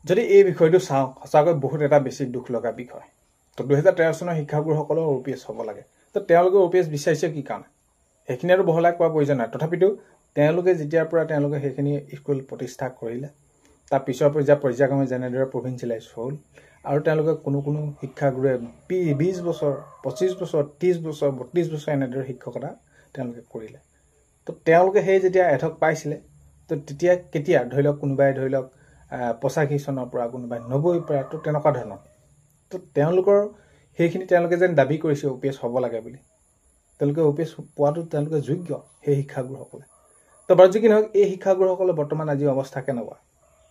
যদি এই বিষয়টো চাওঁ সঁচাকৈ বহুত এটা বেছি দুখ লগা বিষয় তো 2013 চনৰ শিক্ষাগুৰুসকলৰ OPS হ'ব লাগে তো তেওঁলোকে OPS বিচাৰিছে কি কাৰণে সেইখিনি আৰু বহলাই কোৱা প্ৰয়োজন নাই তথাপিতো তেওঁলোকে যেতিয়াৰ পৰা তেওঁলোকে সেইখিনি স্কুল প্ৰতিষ্ঠা কৰিলে তাৰ পিছৰ পৰ্যায়ক্ৰমে যেনেদৰে প্ৰভিন্সিয়েলাইজ হ'ল আৰু তেওঁলোকে কোনো শিক্ষাগুৰুৱে 20 বছৰ 25 বছৰ 30 বছৰ 32 বছৰ এনেদৰে শিক্ষকতা তেওঁলোকে কৰিলে তো তেওঁলোকে সেই যেতিয়া এঠক পাইছিলে তো তেতিয়া কেতিয়া ধৰি লওক কোনোবাই ধৰি লওক 85 চনৰ পৰা কোনোবাই 90 পৰা তো তেনেকুৱা ধৰণৰ তো তেওঁলোকৰ সেইখিনি তেওঁলোকে যেন দাবী কৰিছে OPS হ'ব লাগে বুলি তেওঁলোকে OPS পোৱাটো তেওঁলোকে যোগ্য সেই শিক্ষাগুৰুসকলে তো বাৰু যি কি নহওক এই শিক্ষাগুৰুসকলৰ বৰ্তমান আজি অৱস্থা কেনেকুৱা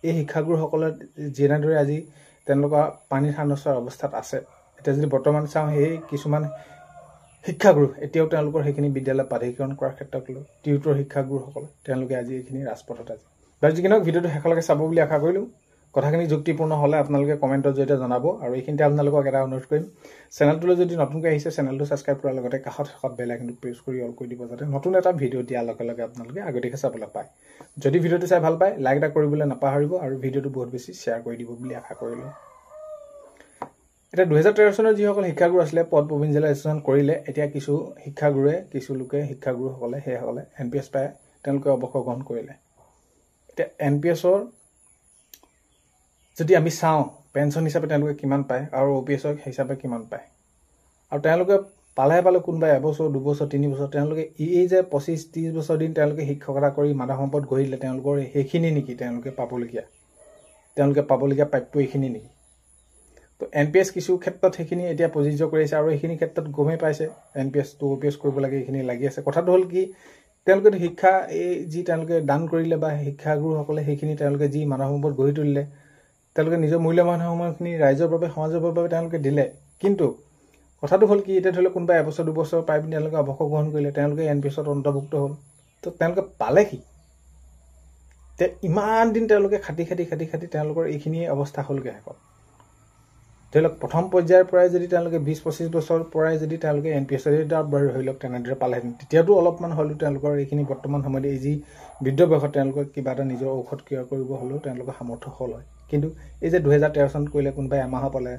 এই শিক্ষাগুৰুসকলৰ যেনেদৰে আজি তেওঁলোকৰ পানীৰ সানচৰ অৱস্থাত আছে এতিয়া যদি বৰ্তমান চাওঁ সেই কিছুমান শিক্ষাগুৰু এতিয়াও তেওঁলোকৰ সেইখিনি বিদ্যালয় প্ৰাধিকৰণ কৰাৰ ক্ষেত্ৰত টিউটৰ শিক্ষাগুৰুসকল তেওঁলোকে আজি এইখিনি ৰাজপথত আছে বাৰু যি কি নহওক ভিডিঅ'টো শেষলৈকে চাব বুলি আশা কৰিলোঁ কথাখিনি যুক্তিপূৰ্ণ হ'লে আপোনালোকে কমেণ্টৰ জৰিয়তে জনাব আৰু এইখিনিতে আপোনালোকক এটা অনুৰোধ কৰিম চেনেলটোলৈ যদি নতুনকৈ আহিছে চেনেলটো ছাবস্ক্ৰাইব কৰাৰ লগতে কাষত বেল আইকনটো প্ৰেছ কৰি অল কৰি দিব যাতে নতুন এটা ভিডিঅ' দিয়াৰ লগে লগে আপোনালোকে আগতীয়াকৈ চাবলৈ পায় যদি ভিডিঅ'টো চাই ভাল পায় লাইক এটা কৰিবলৈ নাপাহৰিব আৰু ভিডিঅ'টো বহুত বেছি শ্বেয়াৰ কৰি দিব বুলি আশা কৰিলোঁ এটা 2013 চনৰ যিসকল শিক্ষাগুৰু আছিলে পদ প্ৰভিন্সিয়েলাইজেশ্যন কৰিলে এতিয়া কিছু শিক্ষাগুৰুৱে কিছু লোকে শিক্ষাগুৰুসকলে সেইসকলে NPS পায় তেওঁলোকে অৱসৰ গ্ৰহণ কৰিলে এতিয়া NPSৰ যদি আমি চাওঁ পেঞ্চন হিচাপে তেওঁলোকে কিমান পায় আৰু OPSৰ হিচাপে কিমান পায় আৰু তেওঁলোকে পালে কোনোবাই এবছৰ 2 বছৰ 3 বছৰ তেওঁলোকে এই যে 25-30 বছৰ দিন তেওঁলোকে শিক্ষকতা কৰি মানৱ সম্পদ গঢ়িলে তেওঁলোকৰ সেইখিনি নেকি তেওঁলোকে পাবলগীয়া প্ৰাপ্য এইখিনি নেকি তো NPS কিছু ক্ষেত্ৰত সেইখিনি এতিয়া প্ৰযোজ্য কৰিছে আৰু এইখিনি ক্ষেত্ৰত গমেই পাইছে NPS টো OPS কৰিব লাগে এইখিনি লাগি আছে কথাটো হ'ল কি তেওঁলোকে শিক্ষা এই যি তেওঁলোকে দান কৰিলে বা শিক্ষাগুৰুসকলে সেইখিনি তেওঁলোকে যি মানৱ সম্পদ গঢ়ি তুলিলে তেওঁলোকে নিজৰ মূল্যৱান সময়খিনি ৰাইজৰ বাবে সমাজৰ বাবে তেওঁলোকে দিলে কিন্তু কথাটো হ'ল কি এতিয়া ধৰি লওক কোনোবা এবছৰ 2 বছৰ পাই পিনি তেওঁলোকে অৱসৰ গ্ৰহণ কৰিলে তেওঁলোকে NPSত অন্তৰ্ভুক্ত হ'ল তো তেওঁলোকে পালে কি তে ইমান দিন তেওঁলোকে খাটি তেওঁলোকৰ এইখিনি অৱস্থা হ'লগে শেষত ধৰি লওক প্ৰথম পৰ্যায়ৰ পৰাই যদি তেওঁলোকে 20-25 বছৰ পৰাই যদি তেওঁলোকে NPS ধৰি লওক তেনেদৰে পালেহেঁতেন তেতিয়াতো অলপমান হ'লেও তেওঁলোকৰ এইখিনি বৰ্তমান সময়ত এই যি বৃদ্ধ বয়সত তেওঁলোকৰ কিবা এটা নিজৰ ঔষধ ক্ৰয় কৰিব হ'লেও তেওঁলোকৰ সামৰ্থ্য হ'ল হয় কিন্তু এই যে 2013 চনত কৰিলে কোনোবাই এমাহ পালে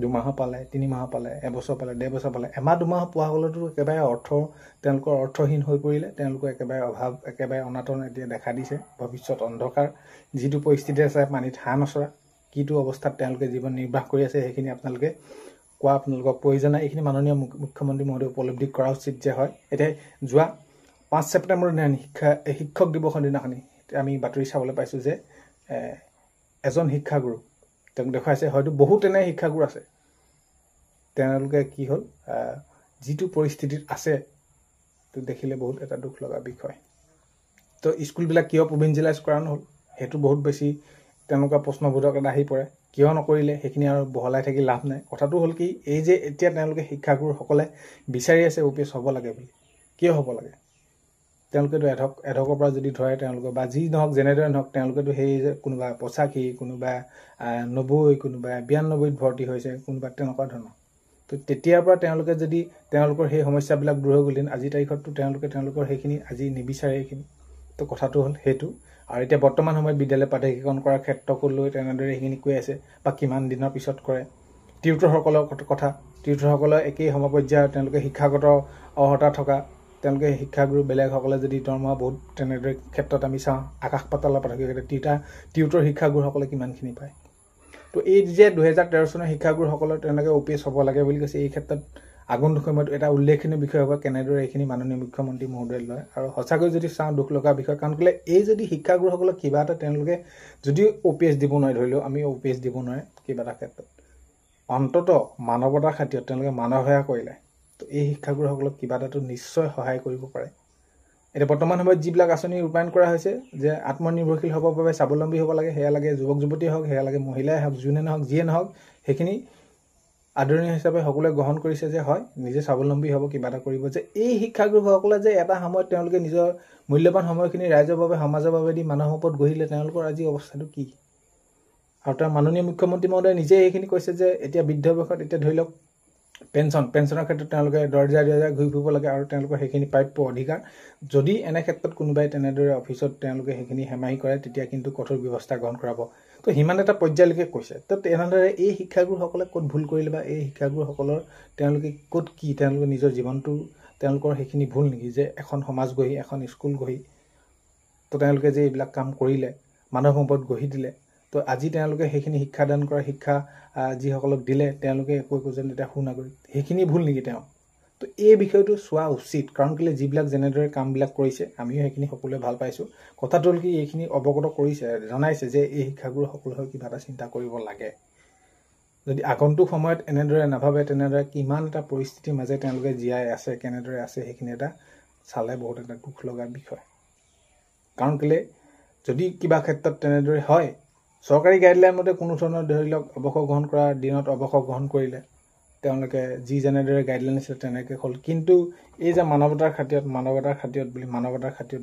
2 মাহ পালে 3 মাহ পালে এবছৰ পালে 1.5 বছৰ পালে এমাহ 2 মাহ পোৱা হ'লেতো একেবাৰে তেওঁলোকৰ অৰ্থহীন হৈ পৰিলে তেওঁলোকৰ একেবাৰে অভাৱ একেবাৰে অনাটন এতিয়া দেখা দিছে ভৱিষ্যত অন্ধকাৰ যিটো পৰিস্থিতি আছে পানীত হাঁহ নচৰা কিটো অৱস্থাত তেওঁলোকে জীৱন নিৰ্বাহ কৰি আছে সেইখিনি আপোনালোকে কোৱা আপোনালোকক প্ৰয়োজন নাই এইখিনি মাননীয় মুখ্যমন্ত্ৰী মহোদয় উপলব্ধি কৰা উচিত যে হয় এতিয়া যোৱা 5 ছেপ্টেম্বৰ দিনাখনি শিক্ষক দিৱসৰ দিনাখনি আমি বাতৰি চাবলৈ পাইছোঁ যে এজন শিক্ষাগুৰু তেওঁক দেখুৱাইছে হয়তো বহুত এনে শিক্ষাগুৰু আছে তেওঁলোকে কি হ'ল যিটো পৰিস্থিতিত আছে তো দেখিলে বহুত এটা দুখ লগা বিষয় তো স্কুলবিলাক কিয় প্ৰভিন্সিয়েলাইজ কৰা নহ'ল সেইটো বহুত বেছি তেনেকুৱা প্ৰশ্নবোধক এটা আহি পৰে কিয় নকৰিলে সেইখিনি আৰু বহলাই থাকি লাভ নাই কথাটো হ'ল কি এই যে এতিয়া তেওঁলোকে শিক্ষাগুৰুসকলে বিচাৰি আছে OPS হ'ব লাগে বুলি কিয় হ'ব লাগে তেওঁলোকেতো এধকৰ পৰা যদি ধৰে তেওঁলোকে বা যি নহওক যেনেদৰে নহওক তেওঁলোকেতো সেই যে কোনোবা 85 কোনোবা 90 কোনোবা 92ত ভৰ্তি হৈছে কোনোবা তেনেকুৱা ধৰণৰ তো তেতিয়াৰ পৰা তেওঁলোকে যদি তেওঁলোকৰ সেই সমস্যাবিলাক দূৰ হৈ গ'ল আজি তাৰিখততো তেওঁলোকৰ সেইখিনি আজি নিবিচাৰে এইখিনি তো কথাটো হ'ল সেইটো আৰু এতিয়া বৰ্তমান সময়ত বিদ্যালয় প্ৰাধিকৰণ কৰাৰ ক্ষেত্ৰকো লৈ তেনেদৰে সেইখিনি কৈ আছে বা কিমান দিনৰ পিছত কৰে টিউটৰসকলৰ কথা টিউটৰসকলৰ একেই সমপৰ্যায়ৰ তেওঁলোকে শিক্ষাগত অৰ্হতা থকা তেওঁলোকে শিক্ষাগুৰু বেলেগসকলে যদি দৰমহা বহুত তেনেদৰে ক্ষেত্ৰত আমি চাওঁ আকাশ পাতালৰ পাৰ্থক্য টিউটৰ শিক্ষাগুৰুসকলে কিমানখিনি পায় তো এই যে 2013 চনৰ শিক্ষাগুৰুসকলৰ তেওঁলোকে OPS হ'ব লাগে বুলি কৈছে এই ক্ষেত্ৰত আগন্তুক সময়ত এটা উল্লেখনীয় বিষয় হ'ব কেনেদৰে এইখিনি মাননীয় মুখ্যমন্ত্ৰী মহোদয় লয় আৰু সঁচাকৈ যদি চাওঁ দুখ লগা বিষয় কাৰণ কেলে এই যদি শিক্ষাগুৰুসকলক কিবা এটা তেওঁলোকে যদি OPS দিব নোৱাৰে ধৰি লওক আমি OPS দিব নোৱাৰে কিবা এটা ক্ষেত্ৰত অন্তত মানৱতাৰ খাতিৰত তেওঁলোকে মানৱ সেৱা কৰিলে তো এই শিক্ষাগুৰুসকলক কিবা এটাতো নিশ্চয় সহায় কৰিব পাৰে এতিয়া বৰ্তমান সময়ত যিবিলাক আঁচনি ৰূপায়ণ কৰা হৈছে যে আত্মনিৰ্ভৰশীল হ'বৰ বাবে স্বাৱলম্বী হ'ব লাগে সেয়া লাগে যুৱক যুৱতী হওক সেয়া লাগে মহিলাই হওক যোনে নহওক যিয়ে নহওক সেইখিনি আদৰণীয় হিচাপে সকলোৱে গ্ৰহণ কৰিছে যে হয় নিজে স্বাৱলম্বী হ'ব কিবা এটা কৰিব যে এই শিক্ষাগুৰুসকলে যে এটা সময়ত তেওঁলোকে নিজৰ মূল্যৱান সময়খিনি ৰাইজৰ বাবে সমাজৰ বাবে দি মানৱ সম্পদ গঢ়িলে তেওঁলোকৰ আজি অৱস্থাটো কি আৰু তাৰ মাননীয় মুখ্যমন্ত্ৰী মহোদয়ে নিজে এইখিনি কৈছে যে এতিয়া বৃদ্ধ বয়সত এতিয়া ধৰি লওক পেঞ্চনৰ ক্ষেত্ৰত তেওঁলোকে দৰ্জা ঘূৰি ফুৰিব লাগে আৰু তেওঁলোকৰ সেইখিনি প্ৰাপ্য অধিকাৰ যদি এনে ক্ষেত্ৰত কোনোবাই তেনেদৰে অফিচত তেওঁলোকে সেইখিনি হেমাহি কৰে তেতিয়া কিন্তু কঠোৰ ব্যৱস্থা গ্ৰহণ কৰাব তো সিমান এটা পৰ্যায়লৈকে কৈছে। তো এনেদৰে এই শিক্ষাগুৰুসকলে ক'ত ভুল কৰিলে বা এই শিক্ষাগুৰুসকলৰ তেওঁলোকে ক'ত কি তেওঁলোকে নিজৰ জীৱনটো তেওঁলোকৰ সেইখিনি ভুল নেকি যে এখন সমাজ গঢ়ি এখন স্কুল গঢ়ি তো তেওঁলোকে যে এইবিলাক কাম কৰিলে মানৱ সম্পদ গঢ়ি দিলে তো আজি তেওঁলোকে সেইখিনি শিক্ষাদান কৰা শিক্ষা যিসকলক দিলে তেওঁলোকে একো যেন এতিয়া সুনাগৰিক সেইখিনি ভুল নেকি তেওঁ তো এই বিষয়টো চোৱা উচিত কাৰণ কেলে যিবিলাক যেনেদৰে কামবিলাক কৰিছে আমিও সেইখিনি সকলোৱে ভাল পাইছোঁ কথাটো হ'ল কি এইখিনি অৱগত কৰিছে জনাইছে যে এই শিক্ষাগুৰুসকলৰ কিবা এটা চিন্তা কৰিব লাগে যদি আগন্তুক সময়ত এনেদৰে নাভাবে তেনেদৰে কিমান এটা পৰিস্থিতিৰ মাজে তেওঁলোকে জীয়াই আছে কেনেদৰে আছে সেইখিনি এটা চালে বহুত এটা দুখ লগা বিষয় কাৰণ কেলে যদি কিবা ক্ষেত্ৰত তেনেদৰে হয় চৰকাৰী গাইডলাইন মতে কোনো ধৰণৰ ধৰি লওক অৱসৰ গ্ৰহণ কৰাৰ দিনত অৱসৰ গ্ৰহণ কৰিলে তেওঁলোকে যি যেনেদৰে গাইডলাইন আছে তেনেকৈ হ'ল কিন্তু এই যে মানৱতাৰ খাতিৰত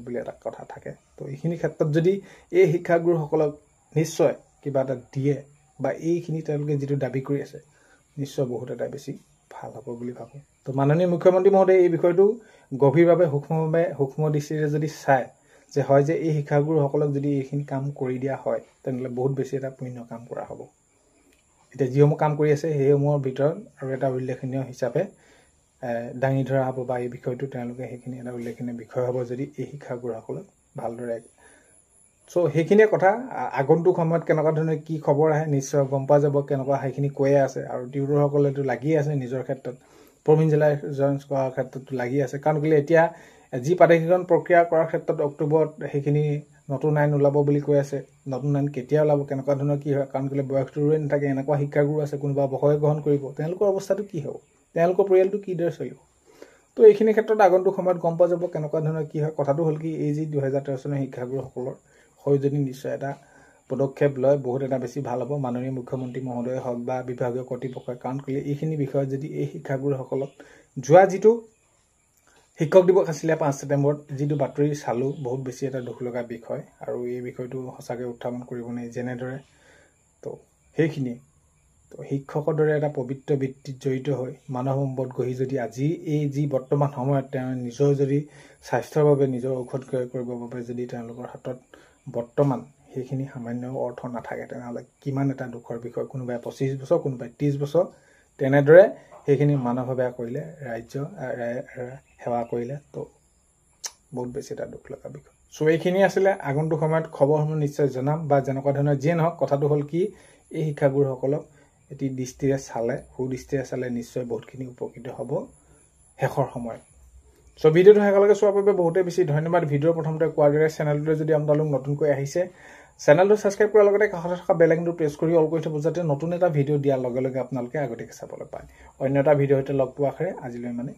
বুলি এটা কথা থাকে তো এইখিনি ক্ষেত্ৰত যদি এই শিক্ষাগুৰুসকলক নিশ্চয় কিবা এটা দিয়ে বা এইখিনি তেওঁলোকে যিটো দাবী কৰি আছে নিশ্চয় বহুত এটা বেছি ভাল হ'ব বুলি ভাবোঁ তো মাননীয় মুখ্যমন্ত্ৰী মহোদয়ে এই বিষয়টো গভীৰভাৱে সূক্ষ্ম দৃষ্টিৰে যদি চায় যে হয় যে এই শিক্ষাগুৰুসকলক যদি এইখিনি কাম কৰি দিয়া হয় তেনেহ'লে বহুত বেছি এটা পুণ্য কাম কৰা হ'ব এতিয়া যিসমূহ কাম কৰি আছে সেইসমূহৰ ভিতৰত আৰু এটা উল্লেখনীয় হিচাপে দাঙি ধৰা হ'ব বা এই বিষয়টো তেওঁলোকে সেইখিনি এটা উল্লেখনীয় বিষয় হ'ব যদি এই শিক্ষাগুৰুসকলক ভালদৰে চ' সেইখিনিয়ে কথা আগন্তুক সময়ত কেনেকুৱা ধৰণে কি খবৰ আহে নিশ্চয় গম পোৱা যাব কেনেকুৱা সেইখিনি কৈয়ে আছে আৰু টিউটৰসকলেতো লাগি আছে নিজৰ ক্ষেত্ৰত প্ৰবীণ জিলা জইন কৰাৰ ক্ষেত্ৰতো লাগি আছে কাৰণ কেলৈ এতিয়া যি প্ৰাধিকৰণ প্ৰক্ৰিয়া কৰাৰ ক্ষেত্ৰত অক্টোবৰত সেইখিনি নতুন আইন ওলাব বুলি কৈ আছে নতুন আইন কেতিয়া ওলাব কেনেকুৱা ধৰণৰ কি হয় কাৰণ কেলৈ বয়সটো ৰৈ নাথাকে এনেকুৱা শিক্ষাগুৰু আছে কোনোবা অৱসৰ গ্ৰহণ কৰিব তেওঁলোকৰ অৱস্থাটো কি হ'ব তেওঁলোকৰ পৰিয়ালটো কিদৰে চলিব তো এইখিনি ক্ষেত্ৰত আগন্তুক সময়ত গম পোৱা যাব কেনেকুৱা ধৰণৰ কি হয় কথাটো হ'ল কি এই যি 2013 চনৰ শিক্ষাগুৰুসকলৰ হৈ যদি নিশ্চয় এটা পদক্ষেপ লয় বহুত এটা বেছি ভাল হ'ব মাননীয় মুখ্যমন্ত্ৰী মহোদয়ে হওক বা বিভাগীয় কৰ্তৃপক্ষই কাৰণ কেলৈ এইখিনি বিষয়ত যদি এই শিক্ষাগুৰুসকলক যোৱা যিটো শিক্ষক দিৱস আছিলে 5 ছেপ্টেম্বৰত যিটো বাতৰি চালোঁ বহুত বেছি এটা দুখ লগা বিষয় আৰু এই বিষয়টো সঁচাকৈ উত্থাপন কৰিব নোৱাৰি যেনেদৰে তো সেইখিনি তো শিক্ষকৰ দৰে এটা পবিত্ৰ বৃত্তিত জড়িত হৈ মানৱ সম্পদ গঢ়ি যদি আজি এই যি বৰ্তমান সময়ত তেওঁ নিজৰ যদি স্বাস্থ্যৰ বাবে নিজৰ ঔষধ ক্ৰয় কৰিবৰ বাবে যদি তেওঁলোকৰ হাতত বৰ্তমান সেইখিনি সামান্য অৰ্থ নাথাকে তেনেহ'লে কিমান এটা দুখৰ বিষয় কোনোবাই 25 বছৰ কোনোবাই 30 বছৰ তেনেদৰে সেইখিনি মানৱ সেৱা কৰিলে ৰাজ্য সেৱা কৰিলে তো বহুত বেছি এটা দুখ লগা বিষয় চ' এইখিনি আছিলে আগন্তুক সময়ত খবৰসমূহ নিশ্চয় জনাম বা যেনেকুৱা ধৰণৰ যিয়ে নহওক কথাটো হ'ল কি এই শিক্ষাগুৰুসকলক এটি দৃষ্টিৰে চালে সুদৃষ্টিৰে চালে নিশ্চয় বহুতখিনি উপকৃত হ'ব শেষৰ সময়ত চ' ভিডিঅ'টো শেষলৈকে চোৱাৰ বাবে বহুতেই বেছি ধন্যবাদ ভিডিঅ'ৰ প্ৰথমতে কোৱাৰ দৰে চেনেলটোলৈ যদি আপোনালোক নতুনকৈ আহিছে চেনেলটো ছাবস্ক্ৰাইব কৰাৰ লগতে কাষতে থকা বেল আইকনটো প্ৰেছ কৰি অল কৰি থ'ব যাতে নতুন এটা ভিডিঅ' দিয়াৰ লগে লগে আপোনালোকে আগতীয়াকৈ চাবলৈ পায় অন্য এটা ভিডিঅ'তে লগ পোৱাৰ আশাৰে আজিলৈ মানে